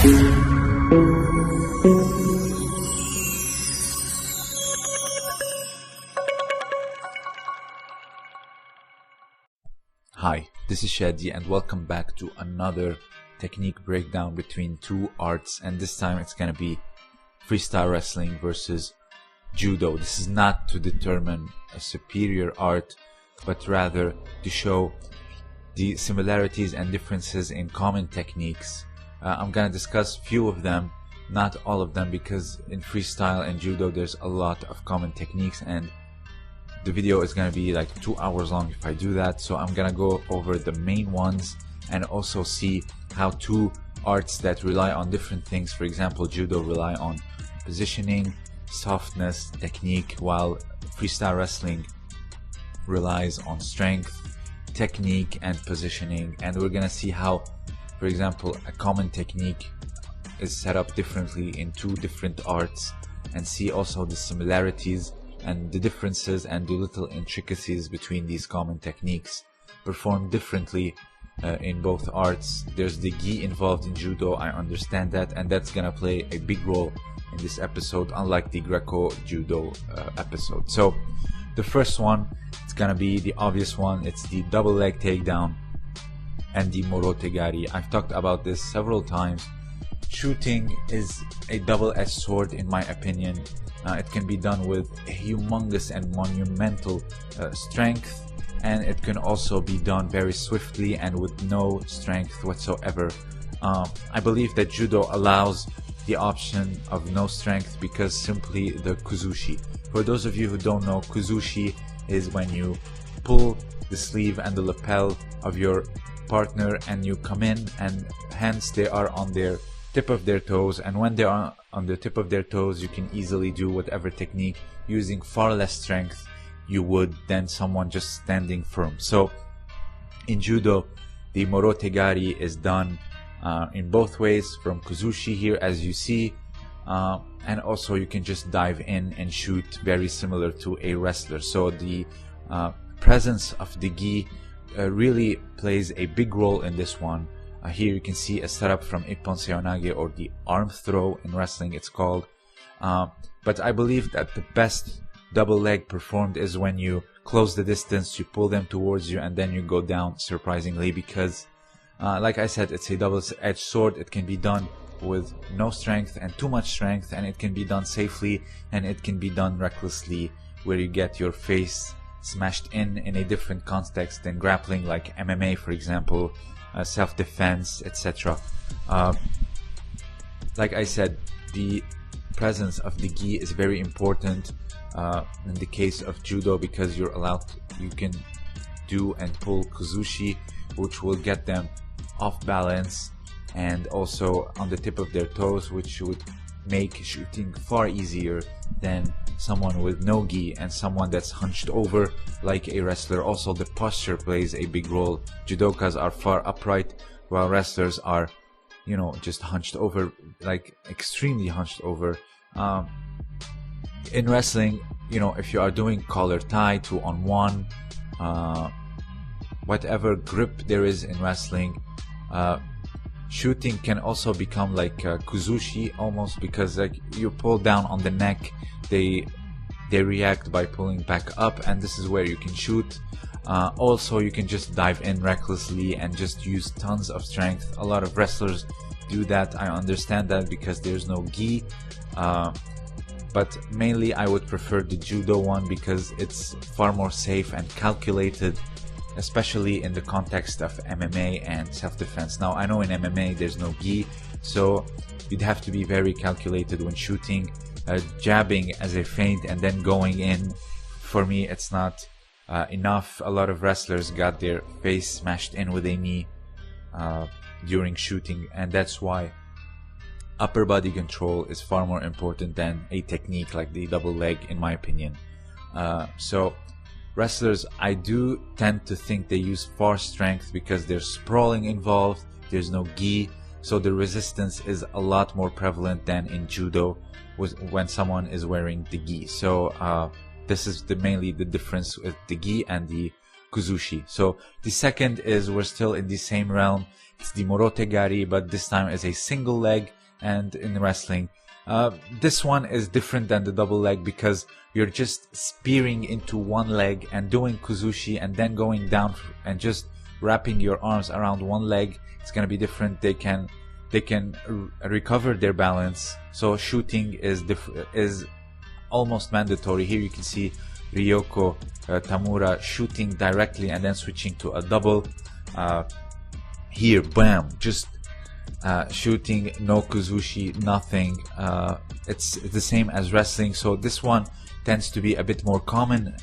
Hi, this is Shadi and welcome back to another technique breakdown between two arts, and this time it's gonna be freestyle wrestling versus judo. This is not to determine a superior art, but rather to show the similarities and differences in common techniques. I'm gonna discuss few of them, not all of them, because in freestyle and judo there's a lot of common techniques and the video is gonna be like 2 hours long if I do that. So I'm gonna go over the main ones and also see how two arts that rely on different things, for example judo rely on positioning, softness, technique, while freestyle wrestling relies on strength, technique and positioning. And we're gonna see how, for example, a common technique is set up differently in two different arts, and see also the similarities and the differences and the little intricacies between these common techniques performed differently in both arts. There's the gi involved in judo, I understand that, and that's gonna play a big role in this episode, unlike the Greco judo episode. So the first one, it's gonna be the obvious one. It's the double leg takedown and the morotegari. I've talked about this several times. Shooting is a double-edged sword in my opinion. It can be done with a humongous and monumental strength, and it can also be done very swiftly and with no strength whatsoever. I believe that judo allows the option of no strength because simply the kuzushi. For those of you who don't know, kuzushi is when you pull the sleeve and the lapel of your partner and you come in, and hence they are on their tip of their toes, and when they are on the tip of their toes you can easily do whatever technique using far less strength you would than someone just standing firm. So in judo the morotegari is done in both ways, from kuzushi here as you see, and also you can just dive in and shoot, very similar to a wrestler. So the presence of the gi really plays a big role in this one. Here you can see a setup from Ippon Seonage, or the arm throw in wrestling it's called. But I believe that the best double leg performed is when you close the distance, you pull them towards you, and then you go down, surprisingly, because like I said, it's a double-edged sword. It can be done with no strength and too much strength, and it can be done safely, and it can be done recklessly, where you get your face smashed in a different context than grappling, like MMA for example, self-defense, etc. Like I said, the presence of the gi is very important in the case of judo, because you can do and pull kuzushi, which will get them off balance and also on the tip of their toes, which would make shooting far easier than someone with no gi and someone that's hunched over like a wrestler. Also the posture plays a big role. Judokas are far upright, while wrestlers are, you know, just hunched over, like extremely hunched over. In wrestling, you know, if you are doing collar tie, 2-on-1, whatever grip there is in wrestling, shooting can also become like kuzushi almost, because like you pull down on the neck, they react by pulling back up, and this is where you can shoot. Also you can just dive in recklessly and just use tons of strength. A lot of wrestlers do that, I understand that, because there's no gi, but mainly I would prefer the judo one because it's far more safe and calculated, especially in the context of MMA and self-defense. Now I know in MMA there's no gi, so you'd have to be very calculated when shooting. Jabbing as a feint and then going in, for me it's not enough. A lot of wrestlers got their face smashed in with a knee during shooting, and that's why upper body control is far more important than a technique like the double leg, in my opinion. So wrestlers, I do tend to think they use far strength because there's sprawling involved, there's no gi, so the resistance is a lot more prevalent than in judo when someone is wearing the gi. So this is mainly the difference with the gi and the kuzushi. So the second is, we're still in the same realm. It's the morotegari, but this time as a single leg. And in wrestling, this one is different than the double leg because you're just spearing into one leg and doing kuzushi and then going down and just wrapping your arms around one leg. It's going to be different. They can recover their balance. So shooting is almost mandatory. Here you can see Ryoko Tamura shooting directly and then switching to a double. Here, bam, just shooting, no kuzushi, nothing. It's the same as wrestling. So this one tends to be a bit more common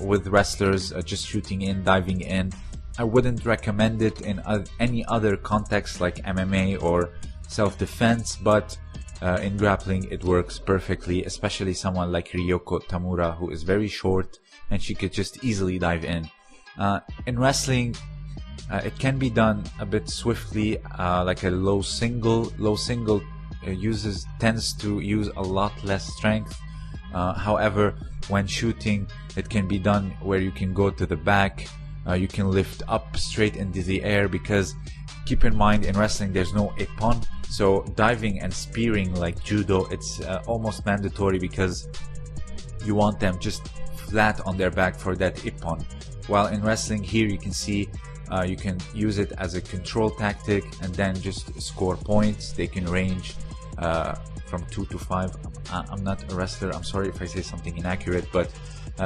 with wrestlers, just shooting in, diving in. I wouldn't recommend it in any other context like MMA or self-defense, but in grappling it works perfectly, especially someone like Ryoko Tamura, who is very short and she could just easily dive in. In wrestling, it can be done a bit swiftly, like a low single. Low single tends to use a lot less strength. However, when shooting, it can be done where you can go to the back. You can lift up straight into the air, because keep in mind, in wrestling there's no ippon, so diving and spearing like judo, it's almost mandatory because you want them just flat on their back for that ippon. While in wrestling, here you can see you can use it as a control tactic and then just score points. They can range from 2 to 5. I'm not a wrestler, I'm sorry if I say something inaccurate, but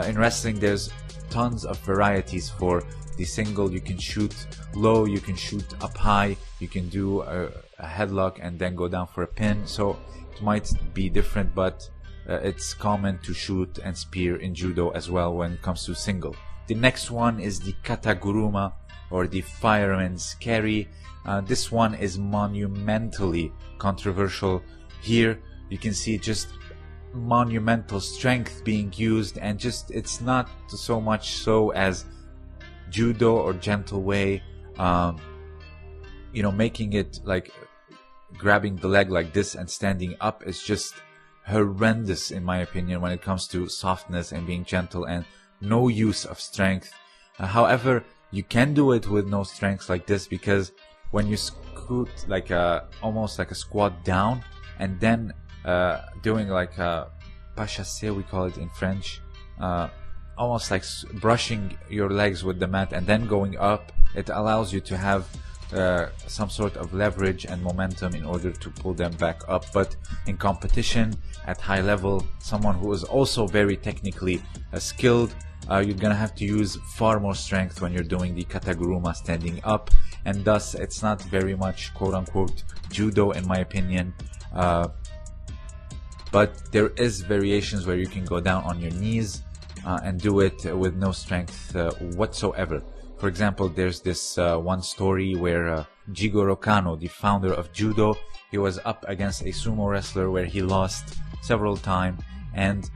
in wrestling there's tons of varieties for the single. You can shoot low, you can shoot up high, you can do a headlock and then go down for a pin. So it might be different, but it's common to shoot and spear in judo as well when it comes to single. The next one is the kataguruma, or the fireman's carry. This one is monumentally controversial. Here you can see just monumental strength being used, and just it's not so much so as judo or gentle way, you know, making it like grabbing the leg like this and standing up is just horrendous in my opinion when it comes to softness and being gentle and no use of strength. However, you can do it with no strength like this, because when you scoot like almost like a squat down and then doing like a pas chassé, we call it in French, almost like brushing your legs with the mat and then going up, it allows you to have some sort of leverage and momentum in order to pull them back up. But in competition at high level, someone who is also very technically skilled, you're gonna have to use far more strength when you're doing the kataguruma standing up, and thus it's not very much quote-unquote judo in my opinion. But there is variations where you can go down on your knees and do it with no strength whatsoever. For example, there's this one story where Jigoro Kano, the founder of judo, he was up against a sumo wrestler where he lost several times, and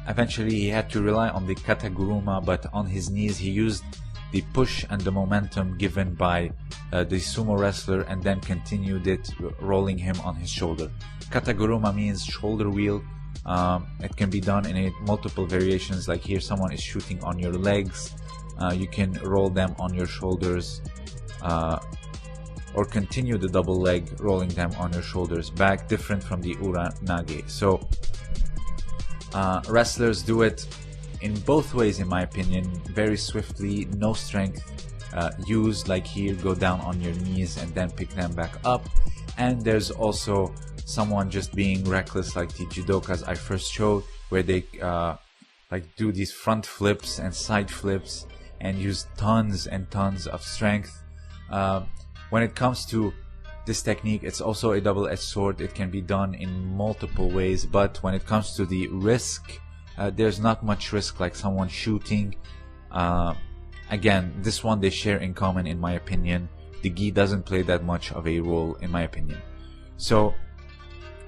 eventually he had to rely on the kataguruma, but on his knees he used the push and the momentum given by the sumo wrestler and then continued it, rolling him on his shoulder. Kataguruma means shoulder wheel. It can be done in multiple variations, like here someone is shooting on your legs. You can roll them on your shoulders, or continue the double leg, rolling them on your shoulders back, different from the uranage. So wrestlers do it in both ways in my opinion, very swiftly, no strength used, like here, go down on your knees and then pick them back up. And there's also someone just being reckless, like the judokas I first showed, where they like do these front flips and side flips and use tons and tons of strength. When it comes to this technique, it's also a double-edged sword. It can be done in multiple ways, but when it comes to the risk, there's not much risk like someone shooting. Again, this one they share in common in my opinion. The gi doesn't play that much of a role in my opinion. So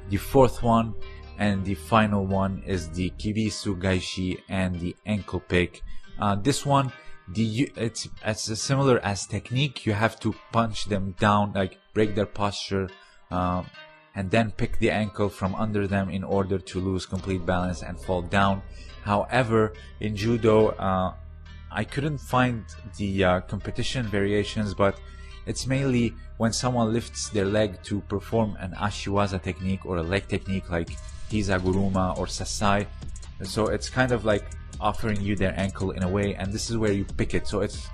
the fourth one and the final one is the kibisu gaishi and the ankle pick. This one, it's as similar as technique. You have to punch them down, like break their posture, and then pick the ankle from under them in order to lose complete balance and fall down. However, in judo, I couldn't find the competition variations, but it's mainly when someone lifts their leg to perform an ashiwaza technique or a leg technique like hizaguruma or sasai. So it's kind of like offering you their ankle in a way, and this is where you pick it. So it's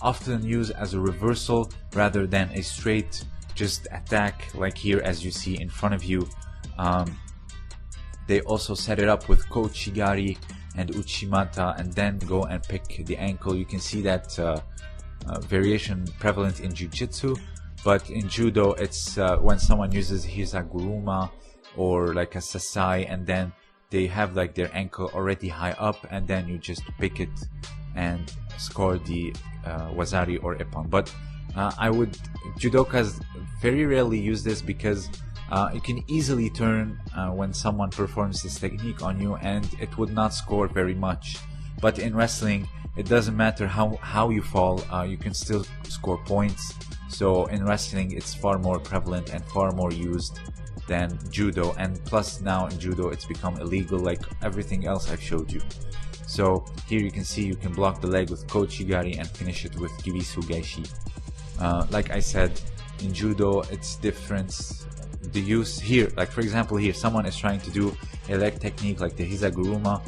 often used as a reversal rather than a straight just attack like here as you see in front of you. They also set it up with kochigari and uchimata and then go and pick the ankle. You can see that variation prevalent in jiu-jitsu, but in judo it's when someone uses hizaguruma or like a sasai, and then they have like their ankle already high up, and then you just pick it and score the wazari or ippon. But judokas very rarely use this because you can easily turn when someone performs this technique on you, and it would not score very much. But in wrestling, it doesn't matter how you fall, you can still score points. So in wrestling, it's far more prevalent and far more used than judo, and plus now in judo it's become illegal like everything else I've showed you. So here you can see you can block the leg with kochigari and finish it with gibisu gaishi. Like I said, in judo it's different. The use here, like for example here, someone is trying to do a leg technique like the hizaguruma,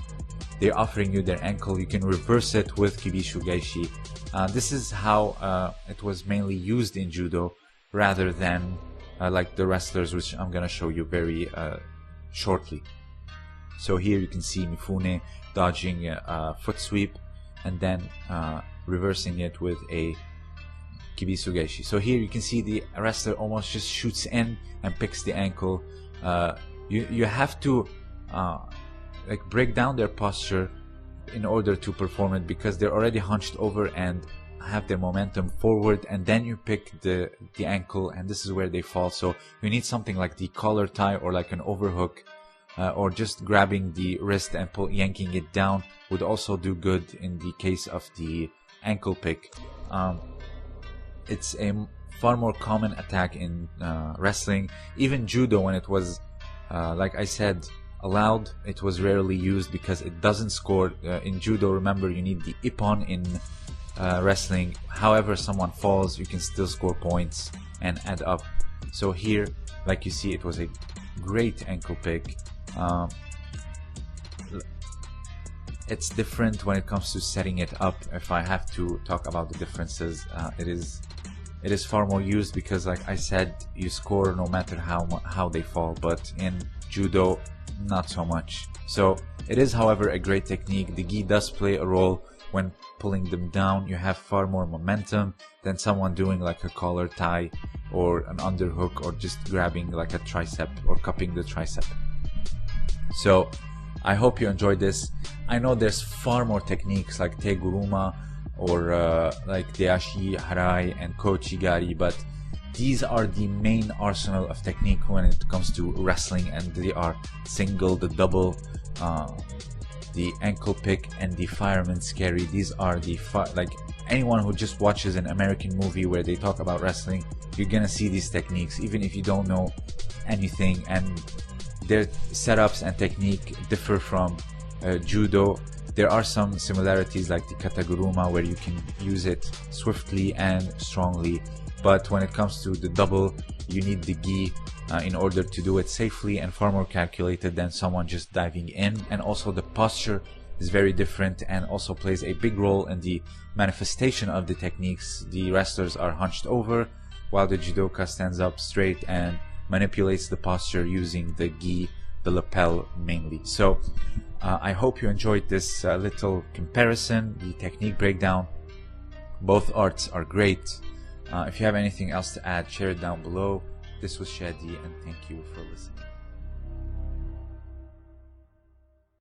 they're offering you their ankle, you can reverse it with kibishu gaishi. This is how it was mainly used in judo rather than like the wrestlers, which I'm gonna show you very shortly. So here you can see Mifune dodging a foot sweep and then reversing it with a kibisu gaishi. So here you can see the wrestler almost just shoots in and picks the ankle. You have to like break down their posture in order to perform it, because they're already hunched over and have their momentum forward, and then you pick the ankle, and this is where they fall. So you need something like the collar tie or like an overhook, or just grabbing the wrist and yanking it down would also do good in the case of the ankle pick. It's a far more common attack in wrestling. Even judo, when it was like I said allowed, it was rarely used because it doesn't score. In judo, remember, you need the ippon. In wrestling, however someone falls, you can still score points and add up. So here, like you see, it was a great ankle pick. It's different when it comes to setting it up. If I have to talk about the differences, it is far more used because, like I said, you score no matter how they fall. But in judo, not so much. So it is, however, a great technique. The gi does play a role when pulling them down. You have far more momentum than someone doing like a collar tie or an underhook, or just grabbing like a tricep or cupping the tricep. So I hope you enjoyed this. I know there's far more techniques like teguruma or like deashi, harai and kochigari, but these are the main arsenal of technique when it comes to wrestling, and they are single, the double, the ankle pick, and the fireman's carry. These are the like anyone who just watches an American movie where they talk about wrestling, you're gonna see these techniques even if you don't know anything, and their setups and technique differ from judo. There are some similarities like the kataguruma where you can use it swiftly and strongly, but when it comes to the double, you need the gi in order to do it safely and far more calculated than someone just diving in. And also the posture is very different and also plays a big role in the manifestation of the techniques. The wrestlers are hunched over while the judoka stands up straight and manipulates the posture using the gi, the lapel mainly. So I hope you enjoyed this little comparison, the technique breakdown. Both arts are great. If you have anything else to add, share it down below. This was Shadi, and thank you for listening.